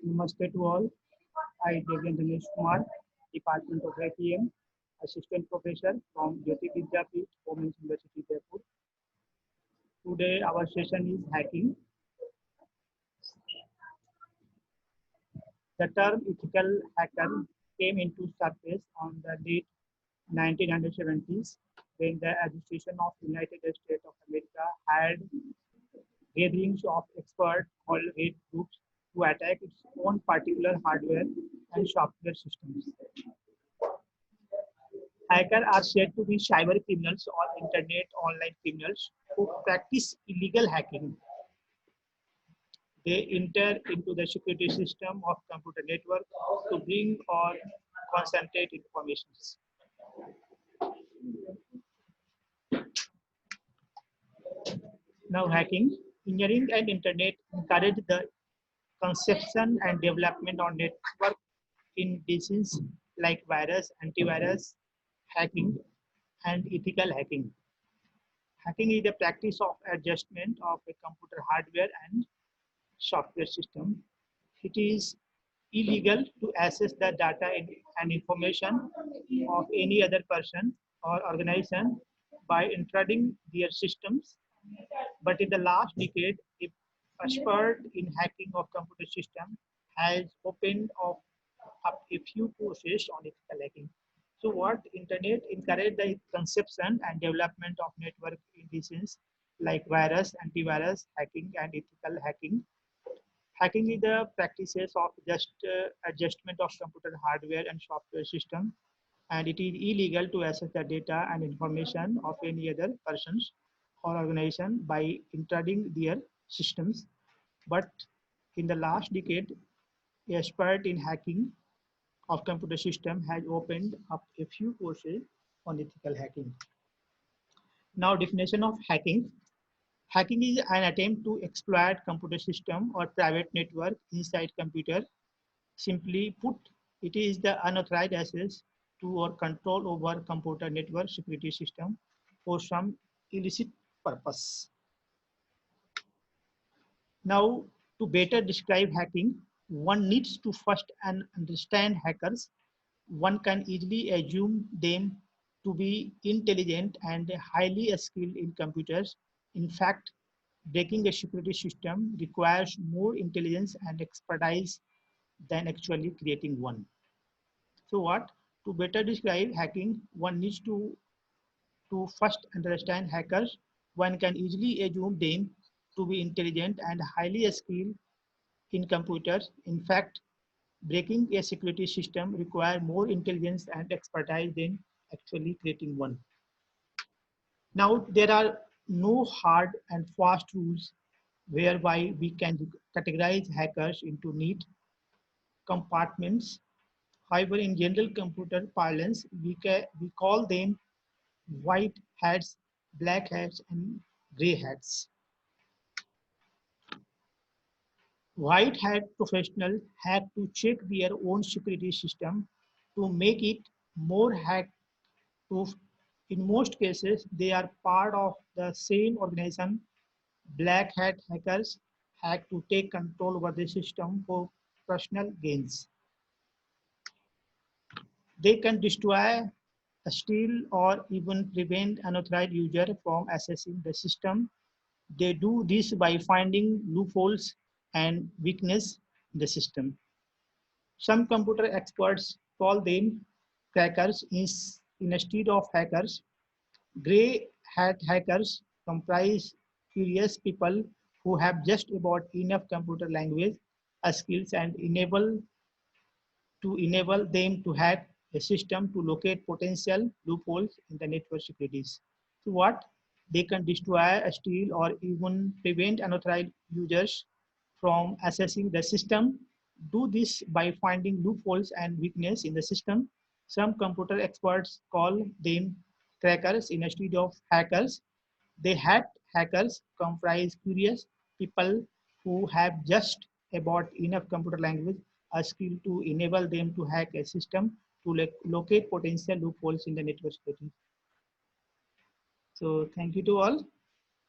Namaste to all. I, Devendra Dinesh Kumar, Department of ITM, Assistant Professor from Jyoti Vidyapeeth, Women's University, Jaipur. Today, our session is hacking. The term ethical hacker came into surface on the late 1970s when the administration of United States of America had gatherings of experts called red groups to attack its own particular hardware and software systems. Hackers are said to be cyber criminals or internet online criminals who practice illegal hacking. They enter into the security system of computer network to bring or concentrate information. Now, hacking, engineering, and internet encourage the conception and development of network in disciplines like virus, antivirus, hacking, and ethical hacking. Hacking is the practice of adjustment of a computer hardware and software system. It is illegal to access the data and information of any other person or organization by intruding their systems. But in the last decade, the expert in hacking of computer system has opened up a few courses on ethical hacking. So what internet encouraged the conception and development of network indices like virus, antivirus, hacking, and ethical hacking. Hacking is the practices of just adjustment of computer hardware and software system, and it is illegal to access the data and information of any other persons or organization by intruding their systems. But in the last decade, a expert in hacking of computer system has opened up a few courses on ethical hacking. Now, definition of hacking. Hacking is an attempt to exploit computer system or private network inside computer. Simply put, it is the unauthorized access to or control over computer network security system for some illicit purpose. Now, to better describe hacking, one needs to first understand hackers. One can easily assume them to be intelligent and highly skilled in computers. In fact, breaking a security system requires more intelligence and expertise than actually creating one. So what? To better describe hacking, one needs to first understand hackers. One can easily assume them to be intelligent and highly skilled in computers. In fact, breaking a security system requires more intelligence and expertise than actually creating one. Now, there are no hard and fast rules whereby we can categorize hackers into neat compartments. However, in general computer parlance, we call them white hats, black hats, and gray hats. White hat professionals have to check their own security system to make it more hack proof. In most cases, they are part of the same organization. Black hat hackers hack to take control over the system for personal gains. They can destroy, steal, or even prevent unauthorized user from accessing the system. They do this by finding loopholes and weakness in the system. Some computer experts call them crackers instead of hackers. Gray hat hackers comprise curious people who have just about enough computer language skills and enable them to hack a system to locate potential loopholes in the network securities. So what? They can destroy, steal, or even prevent unauthorized users from accessing the system. Do this by finding loopholes and weakness in the system. Some computer experts call them crackers instead of hackers. They had hackers comprise curious people who have just about enough computer language a skill to enable them to hack a system to locate potential loopholes in the network security. So thank you to all.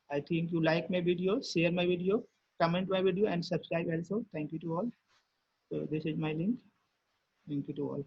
I think you like my video, share my video, comment my video, and subscribe also. Thank you to all. So this is my link. Thank you to all.